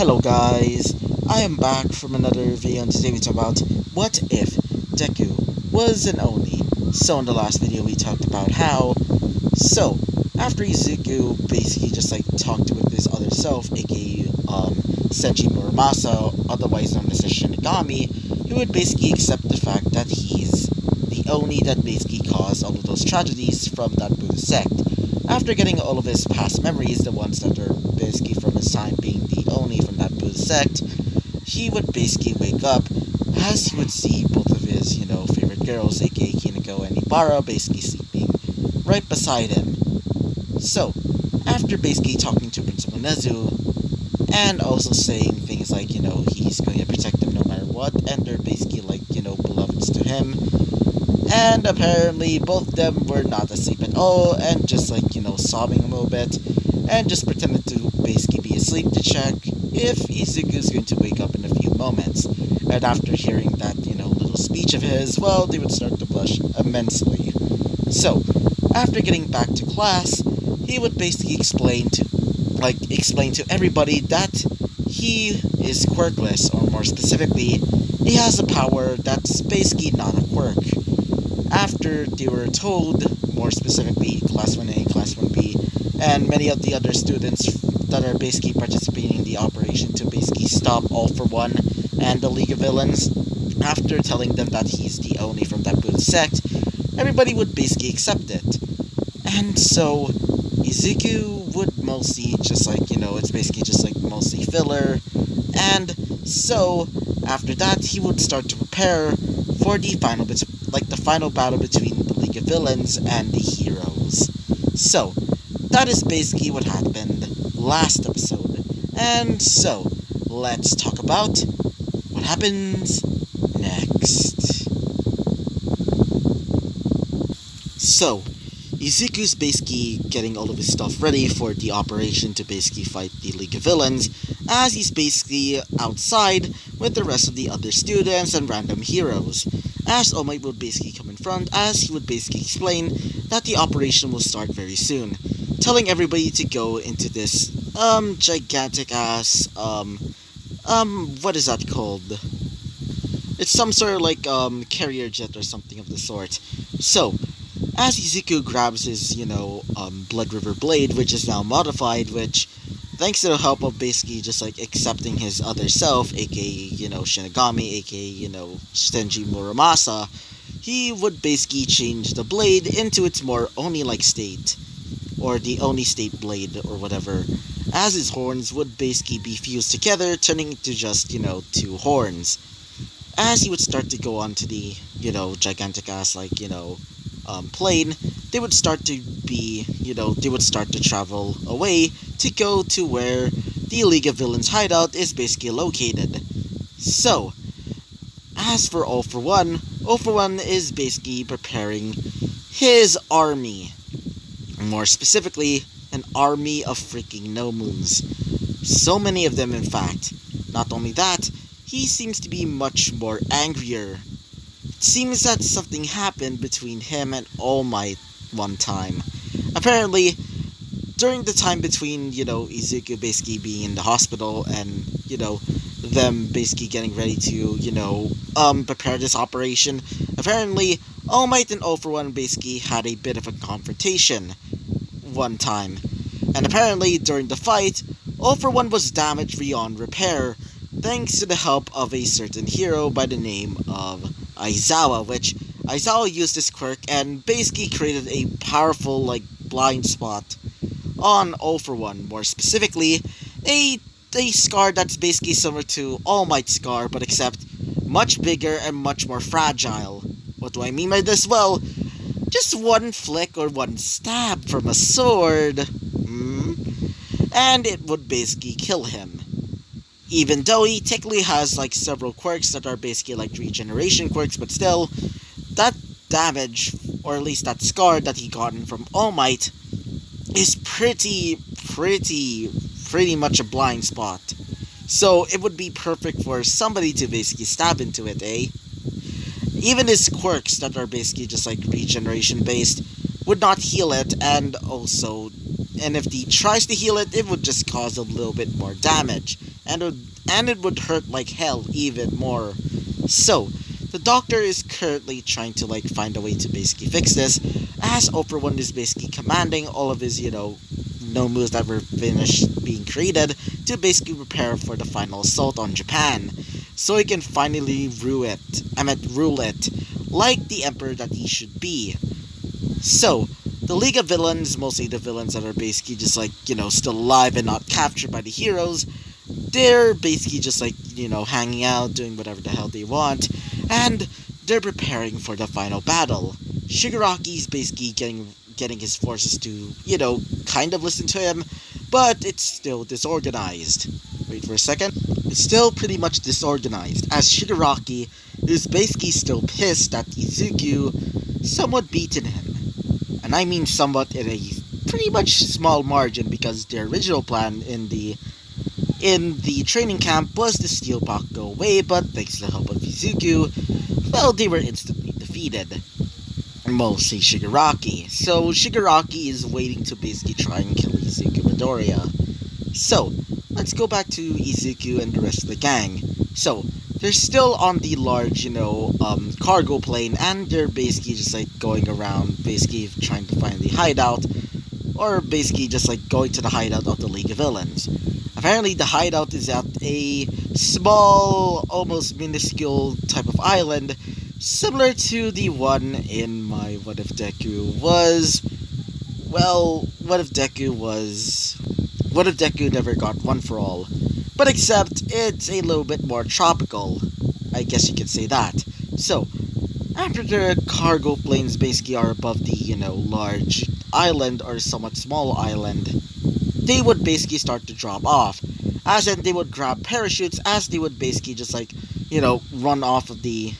Hello guys, I am back from another video, and today we talk about what if Deku was an Oni. So in the last video we talked about how, after Izuku basically just talked with his other self, aka Senji Muramasa, otherwise known as the Shinigami, he would basically accept the fact that he's the Oni that basically caused all of those tragedies from that Buddhist sect. After getting all of his past memories, the ones that are basically from his time being the Oni from that Buddhist sect, he would basically wake up as he would see both of his, favorite girls, aka Kinako and Ibara, basically sleeping right beside him. So, after basically talking to Principal Nezu, and also saying things like, he's going to protect them no matter what, and they're basically beloveds to him, and apparently both of them were not asleep at all, and just sobbing a little bit, and just pretended to basically be asleep to check if Izuku's going to wake up in a few moments. And after hearing that, little speech of his, well, they would start to blush immensely. So, after getting back to class, he would basically explain to everybody that he is quirkless, or more specifically, he has a power that's basically not a quirk. After they were told, more specifically Class 1A, Class 1B, and many of the other students that are basically participating in the operation to basically stop All For One and the League of Villains, after telling them that he's the Oni from that Buddhist sect, everybody would basically accept it. And so, Izuku would mostly it's basically just mostly filler, and so, after that, he would start to prepare for the final battle between the League of Villains and the heroes. So, that is basically what happened last episode. And so, let's talk about what happens next. So, Izuku's basically getting all of his stuff ready for the operation to basically fight the League of Villains, as he's basically outside with the rest of the other students and random heroes, as All Might would basically come in front, as he would basically explain that the operation will start very soon, telling everybody to go into this, gigantic ass, what is that called? It's some sort of carrier jet or something of the sort. So, as Izuku grabs his, Blood River Blade, which is now modified, which, thanks to the help of basically just accepting his other self, aka, Shinigami, aka, Senji Muramasa, he would basically change the blade into its more Oni-like state, or the Oni state blade, or whatever, as his horns would basically be fused together, turning into just, two horns. As he would start to go onto the, gigantic ass, plane, they would start to travel away to go to where the League of Villains hideout is basically located. So, as for All For One is basically preparing his army. More specifically, an army of freaking Nomuns. So many of them, in fact. Not only that, he seems to be much more angrier. It seems that something happened between him and All Might one time. Apparently, during the time between, Izuku basically being in the hospital and, them basically getting ready to, prepare this operation, apparently, All Might and All For One basically had a bit of a confrontation one time. And apparently, during the fight, All For One was damaged beyond repair, thanks to the help of a certain hero by the name of Aizawa, which Aizawa used his quirk and basically created a powerful, blind spot on All For One. More specifically, a scar that's basically similar to All Might's scar, but except much bigger and much more fragile. What do I mean by this? Well, just one flick or one stab from a sword, and it would basically kill him. Even though he technically has several quirks that are basically regeneration quirks, but still, that damage, or at least that scar that he gotten from All Might, is pretty much a blind spot. So it would be perfect for somebody to basically stab into it, eh? Even his quirks that are basically just regeneration based would not heal it, and also and if he tries to heal it, it would just cause a little bit more damage, and it would hurt like hell even more. So, the doctor is currently trying to find a way to basically fix this, as Over One is basically commanding all of his, no moves that were finished being created to basically prepare for the final assault on Japan, so he can finally rule it like the emperor that he should be. So, the League of Villains, mostly the villains that are basically just still alive and not captured by the heroes, they're basically just hanging out, doing whatever the hell they want, and they're preparing for the final battle. Shigaraki's basically getting his forces to, kind of listen to him, but it's still disorganized. Wait for a second. It's still pretty much disorganized, as Shigaraki is basically still pissed that Izuku somewhat beaten him. And I mean somewhat in a pretty much small margin, because their original plan in the training camp was to steal Bakugo away, but thanks to the help of Izuku, well, they were instantly defeated. Mostly Shigaraki. So Shigaraki is waiting to basically try and kill Izuku Midoriya. So, let's go back to Izuku and the rest of the gang. So, they're still on the large, cargo plane, and they're basically just going around, basically trying to find the hideout, or basically just going to the hideout of the League of Villains. Apparently, the hideout is at a small, almost minuscule type of island, similar to the one in my What If Deku was... Well, What If Deku never got One for All. But except, it's a little bit more tropical. I guess you could say that. So, after the cargo planes basically are above the, large island or somewhat small island, they would basically start to drop off. As in, they would grab parachutes, as they would basically just run off of the,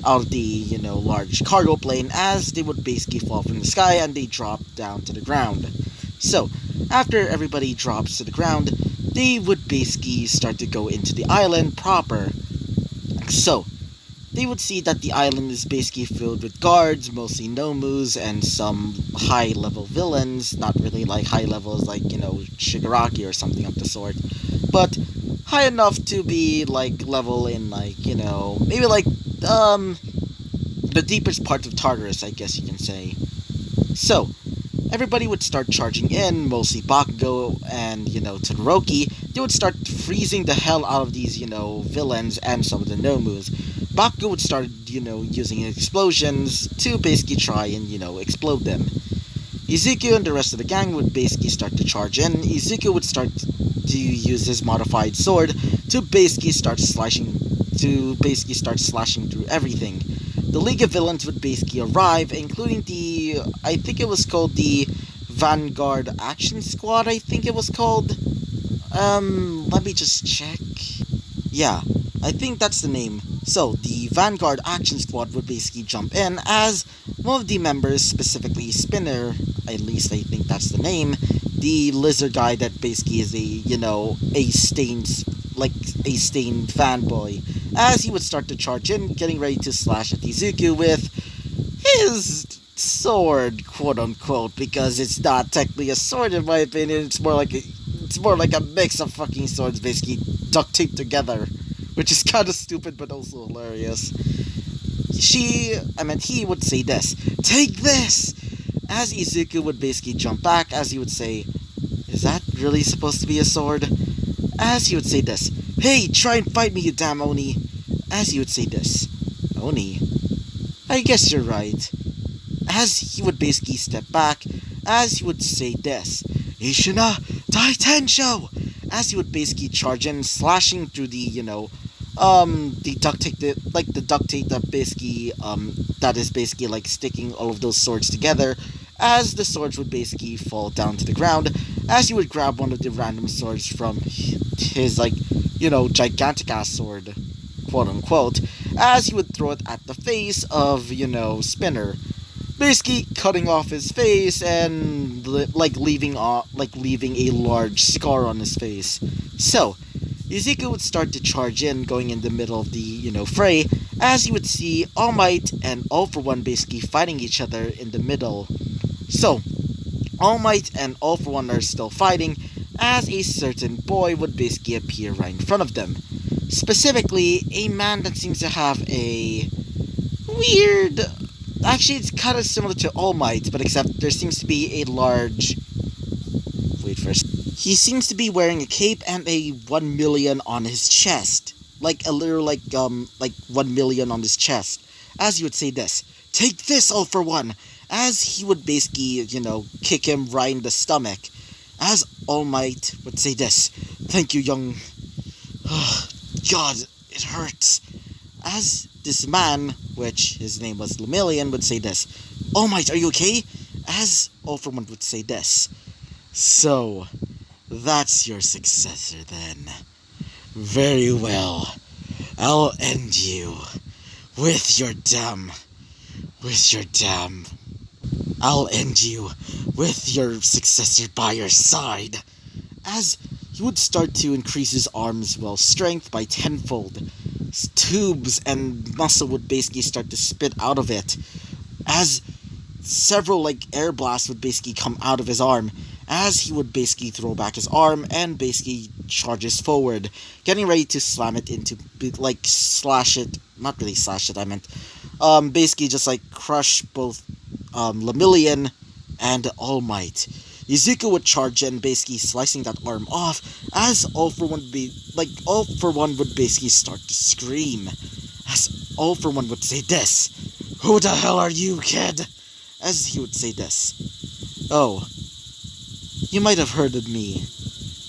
large cargo plane, as they would basically fall from the sky and they drop down to the ground. So, after everybody drops to the ground, they would basically start to go into the island proper. So, they would see that the island is basically filled with guards, mostly Nomus, and some high-level villains. Not really high levels Shigaraki or something of the sort, but high enough to be level in maybe the deepest part of Tartarus, I guess you can say. So, everybody would start charging in, mostly Bakugo and, Todoroki. They would start freezing the hell out of these, villains and some of the Nomus. Bakugo would start, using explosions to basically try and, explode them. Izuku and the rest of the gang would basically start to charge in. Izuku would start to use his modified sword to basically start slashing through everything. The League of Villains would basically arrive, including I think it was called the Vanguard Action Squad, I think it was called. Let me just check. Yeah, I think that's the name. So, the Vanguard Action Squad would basically jump in, as one of the members, specifically Spinner, at least I think that's the name, the lizard guy that basically is a stained fanboy, as he would start to charge in, getting ready to slash at Izuku with his sword, quote unquote, because it's not technically a sword in my opinion. It's more like a mix of fucking swords, basically duct taped together, which is kind of stupid but also hilarious. He would say this, "Take this!" As Izuku would basically jump back, as he would say, "Is that really supposed to be a sword?" As he would say this, "Hey, try and fight me, you damn Oni!" As he would say this, "Oni? I guess you're right." As he would basically step back, as he would say this, "Ishina Daitensho!" As he would basically charge in, slashing through the duct tape, the duct tape that basically, that is basically sticking all of those swords together, as the swords would basically fall down to the ground, as he would grab one of the random swords from his, gigantic ass sword, quote unquote, as he would throw it at the face of, Spinner, basically cutting off his face and, leaving a large scar on his face. So, Izuku would start to charge in, going in the middle of the, fray, as you would see All Might and All For One basically fighting each other in the middle. So, All Might and All For One are still fighting, as a certain boy would basically appear right in front of them. Specifically, a man that seems to have a weird. Actually, it's kind of similar to All Might, but except there seems to be a large. Wait first. He seems to be wearing a cape and a 1 million on his chest. Like a little, like 1 million on his chest. As he would say this, "Take this, All For One!" As he would basically, kick him right in the stomach. As All Might would say this, "Thank you, young." God, it hurts. As this man, which his name was Lemillion, would say this, "All Might, are you okay?" As All For One would say this, "So, that's your successor then. Very well. I'll end you with your damn. I'll end you with your successor by your side." As he would start to increase his arms' strength by tenfold. Tubes and muscle would basically start to spit out of it. As several air blasts would basically come out of his arm. As he would basically throw back his arm and basically charges forward, getting ready to slam it into, slash it. Not really slash it, I meant, basically just crush both Lemillion and All Might. Izuku would charge in, basically slicing that arm off, as All For One would basically start to scream. As All For One would say this, "Who the hell are you, kid?" As he would say this, "Oh, you might have heard of me.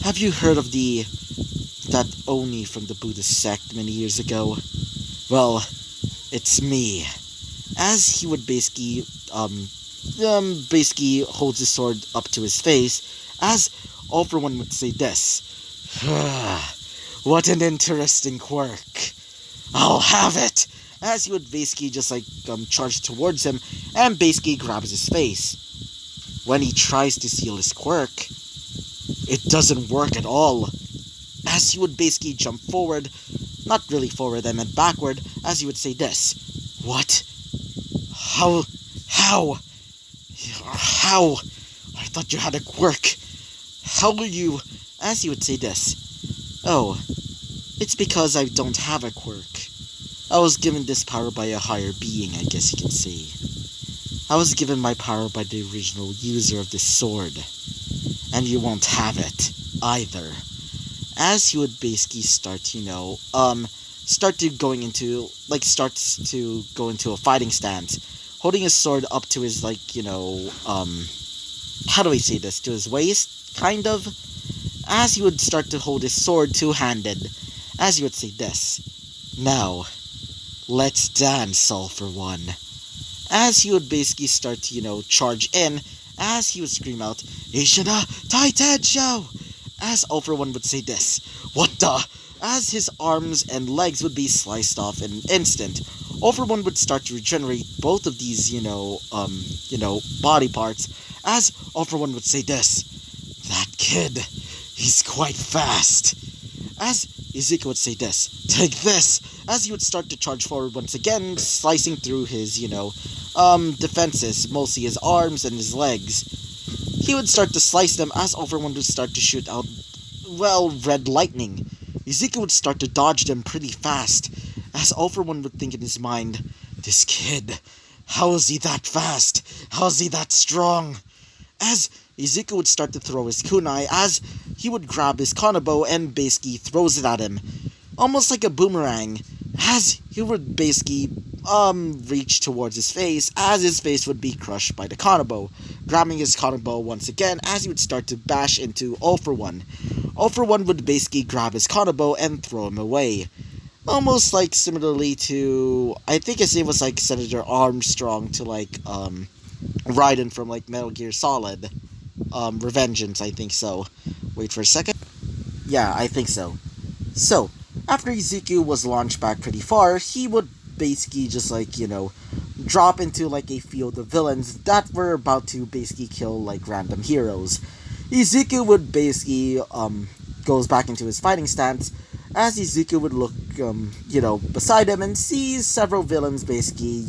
Have you heard of that Oni from the Buddhist sect many years ago? Well, it's me." As he would basically holds his sword up to his face, as All For One would say this, "What an interesting quirk. I'll have it." As he would basically just charge towards him and basically grabs his face. When he tries to seal his quirk, it doesn't work at all. As he would basically jump forward, not really forward, I meant backward, as he would say this, "What? How? I thought you had a quirk. How are you?" As he would say this, "Oh, it's because I don't have a quirk. I was given this power by a higher being, I guess you can say. I was given my power by the original user of this sword. And you won't have it, either." As he would basically starts to go into a fighting stance, holding his sword up to his, how do I say this, to his waist, kind of? As he would start to hold his sword two-handed, as he would say this, "Now, let's dance, All For One." As he would basically start to, charge in, as he would scream out, "Ishida Taitensho!" As All For One would say this, "What the?" As his arms and legs would be sliced off in an instant, All For One would start to regenerate both of these, body parts, as All For One would say this, "That kid, he's quite fast." As Izuku would say this, "Take this," as he would start to charge forward once again, slicing through his, defenses, mostly his arms and his legs. He would start to slice them as All For One would start to shoot out, red lightning. Izuku would start to dodge them pretty fast, as All For One would think in his mind, "This kid, how is he that fast? How is he that strong?" As Izuku would start to throw his kunai, as he would grab his kanabo and basically throws it at him, almost like a boomerang, as he would basically reach towards his face, as his face would be crushed by the kanabo, grabbing his kanabo once again, as he would start to bash into All For One. All For One would basically grab his kanabo and throw him away. Almost similarly to, I think his name was Senator Armstrong to Raiden from Metal Gear Solid. Revengeance, I think so. Wait for a second. Yeah, I think so. So, after Izuku was launched back pretty far, he would basically just drop into a field of villains that were about to basically kill random heroes. Izuku would basically goes back into his fighting stance, as Izuku would look beside him and sees several villains basically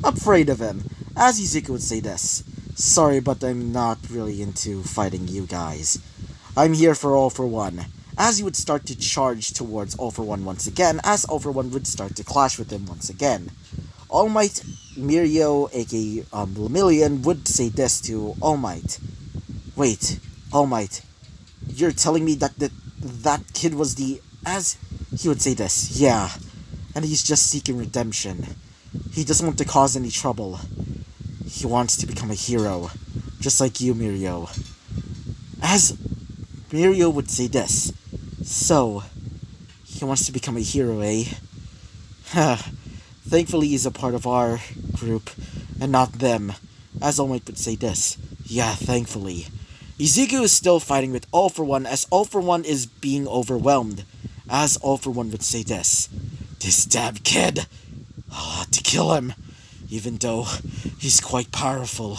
afraid of him, as Izuku would say this, Sorry, but I'm not really into fighting you guys. I'm here for All For One. As he would start to charge towards All For One once again, as All For One would start to clash with him once again. All Might, Mirio, aka Lemillion, would say this to All Might. Wait, All Might, you're telling me that kid was the... As he would say this, yeah, and he's just seeking redemption. He doesn't want to cause any trouble. He wants to become a hero, just like you, Mirio. As Mirio would say this, so, he wants to become a hero, eh? Thankfully, he's a part of our group, and not them. As All Might would say this, yeah, thankfully. Izuku is still fighting with All For One, as All For One is being overwhelmed. As All For One would say this damn kid! I'll have to kill him, even though he's quite powerful.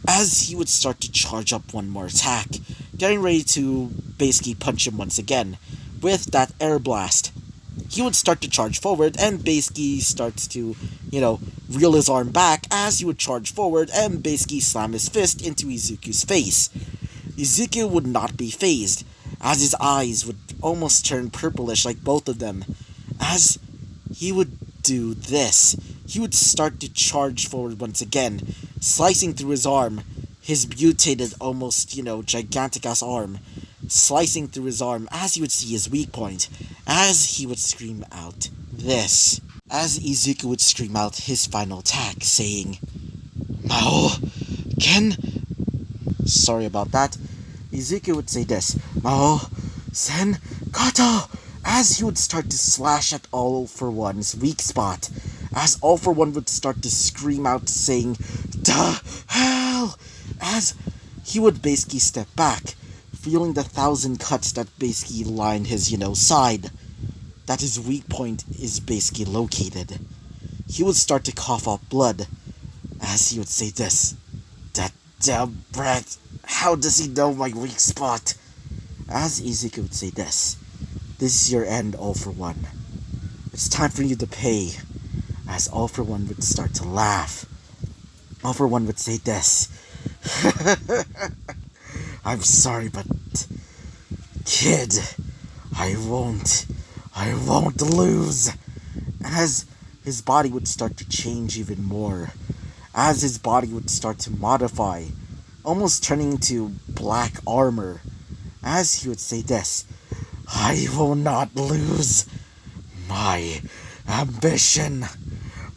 As he would start to charge up one more attack, getting ready to basically punch him once again, with that air blast. He would start to charge forward and basically starts to, reel his arm back as he would charge forward and basically slam his fist into Izuku's face. Izuku would not be phased, as his eyes would almost turn purplish like both of them. As he would do this, he would start to charge forward once again, slicing through his arm, his mutated, almost, gigantic-ass arm, slicing through his arm as he would see his weak point, as he would scream out this. As Izuku would scream out his final attack, saying, Mao, Ken... Sorry about that. Izuku would say this, Mao, Sen, Kato, as he would start to slash at All For One's weak spot, as All For One would start to scream out saying, "The hell!" as he would basically step back, feeling the 1,000 cuts that basically line his, side, that his weak point is basically located. He would start to cough up blood, as he would say this, "That damn brat, how does he know my weak spot?" As Izuku would say this is your end, All For One. It's time for you to pay. As All For One would start to laugh. All For One would say this. I'm sorry, but... Kid, I won't lose. As his body would start to change even more. As his body would start to modify. Almost turning into black armor. As he would say this. I will not lose my ambition,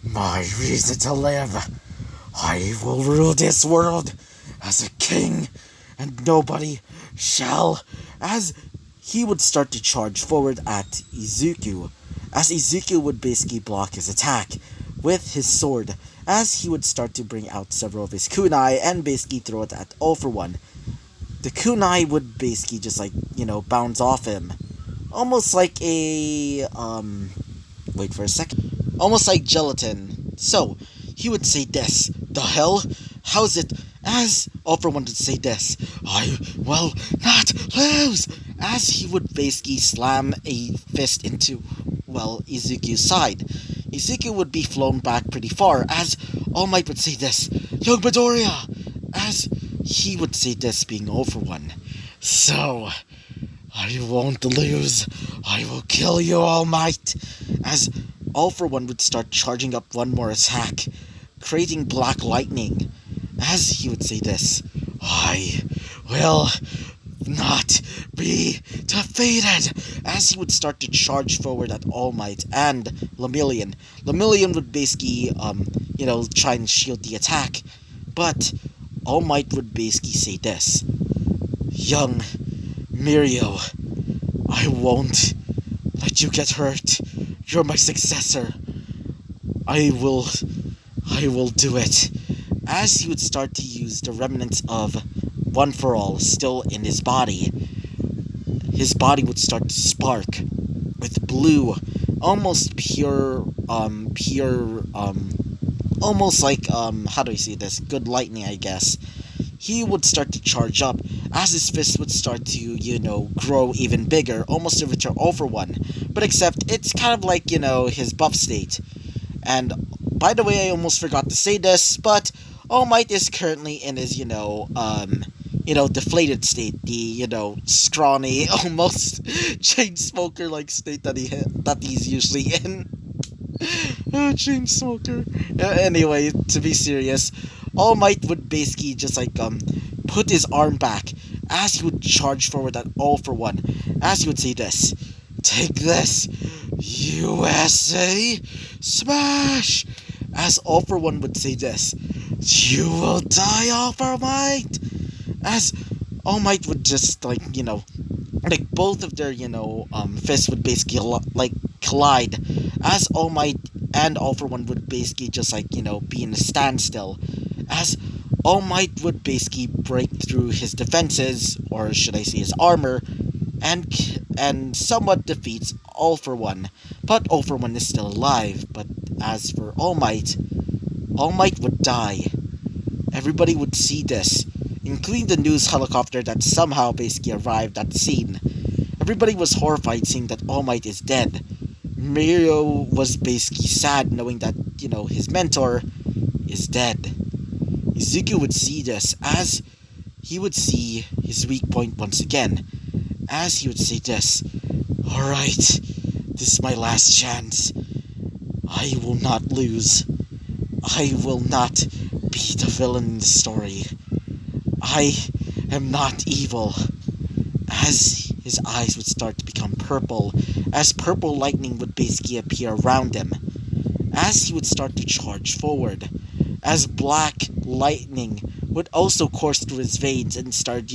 my reason to live. I will rule this world as a king, and nobody shall. As he would start to charge forward at Izuku, as Izuku would basically block his attack with his sword, as he would start to bring out several of his kunai and basically throw it at All For One. The kunai would basically just bounce off him. Almost like a, wait for a second. Almost like gelatin. So, he would say this. The hell? How's it? As All For One would say this. I will not lose! As he would basically slam a fist into, Izuku's side. Izuku would be flown back pretty far, as All Might would say this. Young Midoriya! As he would say this, being All For One. So, I won't lose. I will kill you, All Might. As All For One would start charging up one more attack, creating black lightning. As he would say this, I will not be defeated. As he would start to charge forward at All Might and Lemillion. Lemillion would basically, try and shield the attack. But All Might would basically say this. Young Mirio, I won't let you get hurt. You're my successor. I will do it. As he would start to use the remnants of One For All still in his body would start to spark with blue, almost pure, almost like, how do I say this? Good lightning, I guess. He would start to charge up, as his fist would start to, grow even bigger, almost to return All For One. But except, it's kind of like, his buff state. And, by the way, I almost forgot to say this, but All Might is currently in his, deflated state, the, scrawny, almost chain smoker like state that he's usually in. Chain smoker. Anyway, to be serious, All Might would basically just put his arm back as he would charge forward at All for One, as he would say this: "Take this, USA, smash!" As All for One would say this: "You will die, All for Might!" As All Might would just both of their fists would basically collide, as All Might and All for One would basically just be in a standstill, as All Might would basically break through his defenses, or should I say his armor, and somewhat defeats All for One. But All for One is still alive. But as for All Might would die. Everybody would see this, including the news helicopter that somehow basically arrived at the scene. Everybody was horrified seeing that All Might is dead. Mirio was basically sad knowing that, his mentor is dead. Izuku would see this, as he would see his weak point once again, as he would say this: "Alright, this is my last chance. I will not lose. I will not be the villain in the story. I am not evil." As his eyes would start to become purple, as purple lightning would basically appear around him, as he would start to charge forward, as black lightning would also course through his veins and start,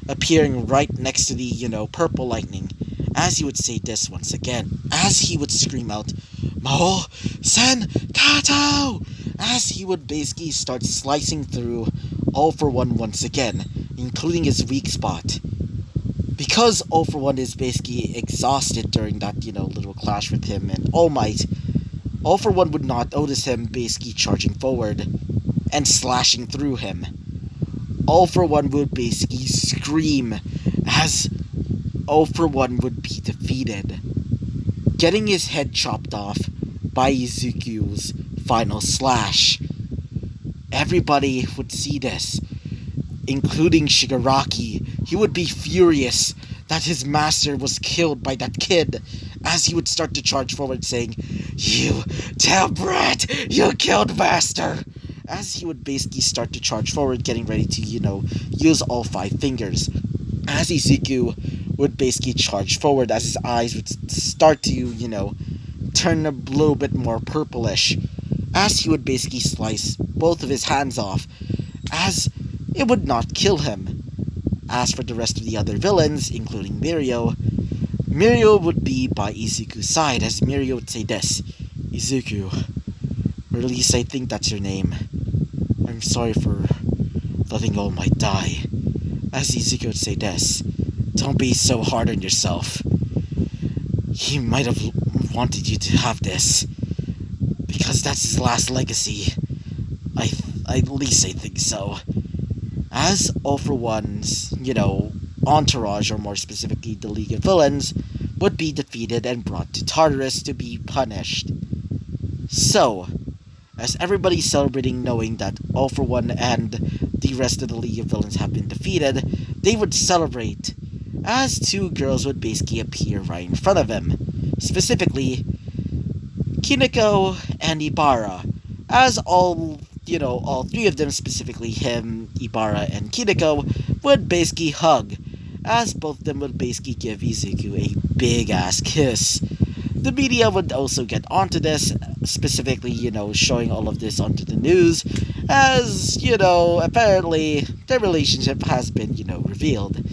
appearing right next to the, purple lightning, as he would say this once again, as he would scream out, "Mao Sen Kato!" As he would basically start slicing through All for One once again, including his weak spot. Because All for One is basically exhausted during that, little clash with him and All Might, All for One would not notice him basically charging forward and slashing through him. All for One would basically scream as All for One would be defeated, getting his head chopped off by Izuku's final slash. Everybody would see this, including Shigaraki. He would be furious that his master was killed by that kid, as he would start to charge forward saying, "You damn brat! You killed master!" As he would basically start to charge forward, getting ready to, use all 5 fingers. As Izuku would basically charge forward, as his eyes would start to, turn a little bit more purplish, as he would basically slice both of his hands off, as it would not kill him. As for the rest of the other villains, including Mirio would be by Izuku's side, as Mirio would say this: "Izuku, or at least I think that's your name. I'm sorry for letting All Might die." As Izuku would say this: "Don't be so hard on yourself. He might have wanted you to have this, because that's his last legacy. At least I think so." As All for One's, entourage, or more specifically the League of Villains, would be defeated and brought to Tartarus to be punished. So, as everybody's celebrating knowing that All for One and the rest of the League of Villains have been defeated, they would celebrate, as 2 girls would basically appear right in front of him. Specifically, Kineko and Ibara, as all 3 of them, specifically him, Ibara, and Kineko, would basically hug, as both of them would basically give Izuku a big-ass kiss. The media would also get onto this, specifically, showing all of this onto the news, as, apparently their relationship has been, revealed,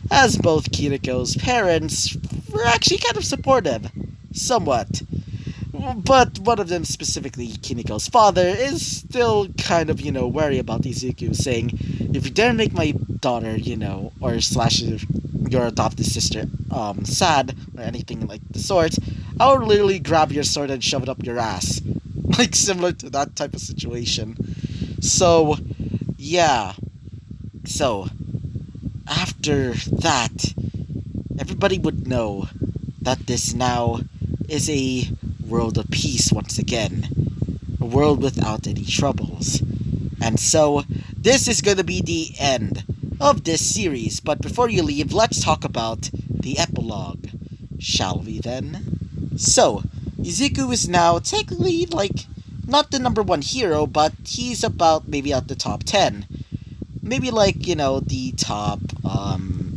as both Kineko's parents were actually kind of supportive, somewhat. But one of them, specifically Kineko's father, is still kind of, wary about Izuku, saying, "If you dare make my daughter, or slash your adopted sister, sad, or anything like the sort, I'll literally grab your sword and shove it up your ass." Like, similar to that type of situation. So, yeah. So, after that, everybody would know that this now is a world of peace once again. A world without any troubles. And so, this is gonna be the end of this series, but before you leave, let's talk about the epilogue. Shall we then? So, Izuku is now technically, like, not the number one hero, but he's about maybe at the top 10. Maybe, like, the top,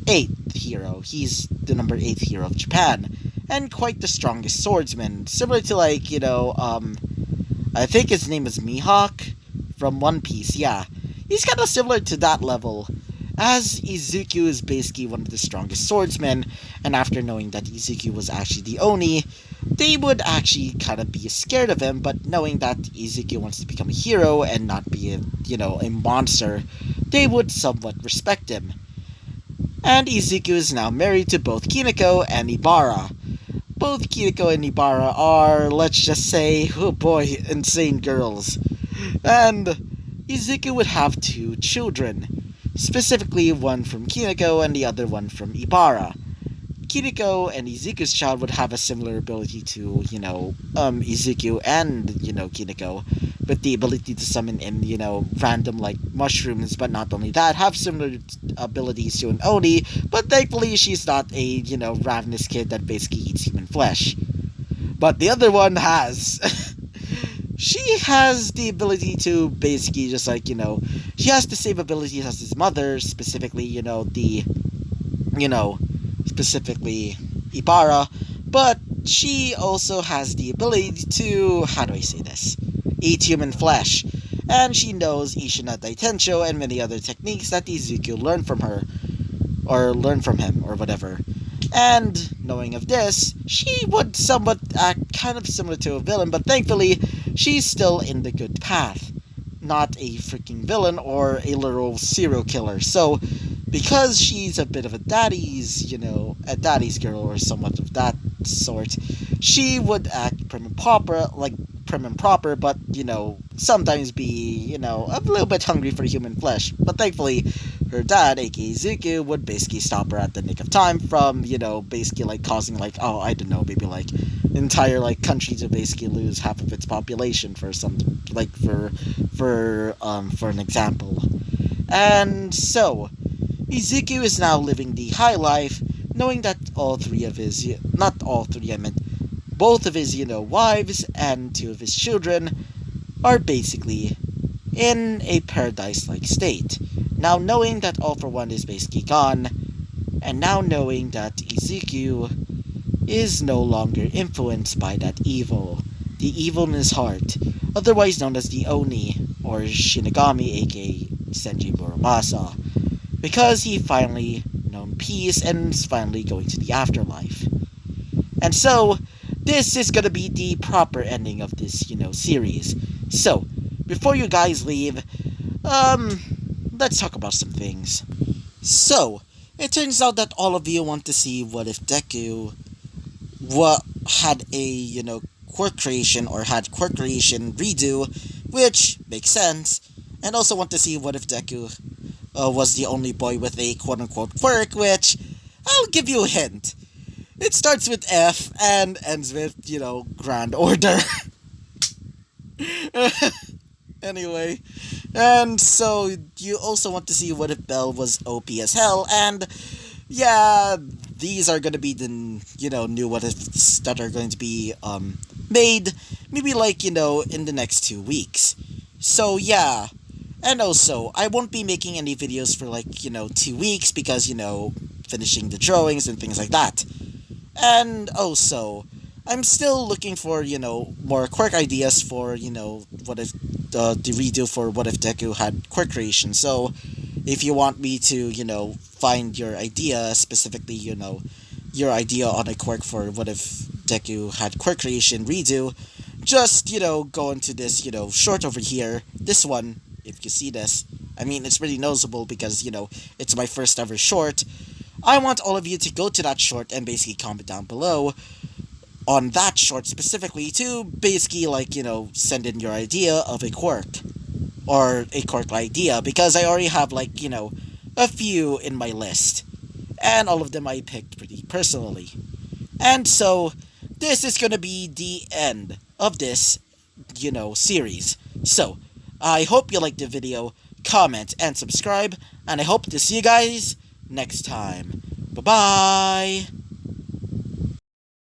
8th hero. He's the number 8th hero of Japan. And quite the strongest swordsman. Similar to, like, I think his name is Mihawk from One Piece, yeah. He's kind of similar to that level, as Izuku is basically one of the strongest swordsmen, and after knowing that Izuku was actually the Oni, they would actually kind of be scared of him, but knowing that Izuku wants to become a hero and not be a monster, they would somewhat respect him. And Izuku is now married to both Kineko and Ibara. Both Kineko and Ibara are, let's just say, oh boy, insane girls. And Izuku would have two children, specifically one from Kineko and the other one from Ibara. Kiriko and Izuku's child would have a similar ability to, Izuku and, Kineko, with the ability to summon in, random, like, mushrooms, but not only that, have similar abilities to an Oni, but thankfully she's not a, ravenous kid that basically eats human flesh. But the other one has. She has the ability to basically just, like, she has the same abilities as his mother, specifically, specifically Ibara, but she also has the ability to, how do I say this, eat human flesh, and she knows Ishina Daitensho and many other techniques that Izuku learned from her, or learned from him, or whatever. And knowing of this, she would somewhat act kind of similar to a villain, but thankfully, she's still in the good path. Not a freaking villain or a literal serial killer. So, because she's a bit of a daddy's girl or somewhat of that sort, she would act prim and proper, but, sometimes be, a little bit hungry for human flesh. But thankfully, her dad, aka Zuku, would basically stop her at the nick of time from, basically, like, causing, like, oh, I don't know, maybe, like, entire, like, country to basically lose half of its population for some, like, for an example. And so, Izuku is now living the high life, knowing that not all three, I meant both of his, wives and two of his children are basically in a paradise-like state. Now knowing that All For One is basically gone, and now knowing that Izuku is no longer influenced by that evil, the evil in his heart, otherwise known as the Oni, or Shinigami, aka Senji Muramasa, because he finally known peace and is finally going to the afterlife. And so, this is gonna be the proper ending of this, series. So, before you guys leave, let's talk about some things. So, it turns out that all of you want to see what if Deku had a, quirk creation or had quirk creation redo, which makes sense, and also want to see what if Deku was the only boy with a quote-unquote quirk, which, I'll give you a hint. It starts with F and ends with, Grand Order. Anyway, and so you also want to see what if Bell was OP as hell, and yeah, these are gonna be the, new what ifs that are going to be, made, maybe like, in the next 2 weeks. So yeah, and also, I won't be making any videos for like, 2 weeks because, finishing the drawings and things like that. And also, I'm still looking for, more quirk ideas for, what if, the redo for what if Deku had quirk creation. So, if you want me to, find your idea, specifically, your idea on a quirk for what if Deku had quirk creation redo, just, go into this, short over here, this one, if you see this. I mean, it's pretty noticeable because, it's my first ever short. I want all of you to go to that short and basically comment down below on that short specifically to basically, like, send in your idea of a quirk. Or a quirk idea, because I already have, like, a few in my list. And all of them I picked pretty personally. And so, this is gonna be the end of this, series. So, I hope you liked the video, comment, and subscribe, and I hope to see you guys next time. Bye-bye!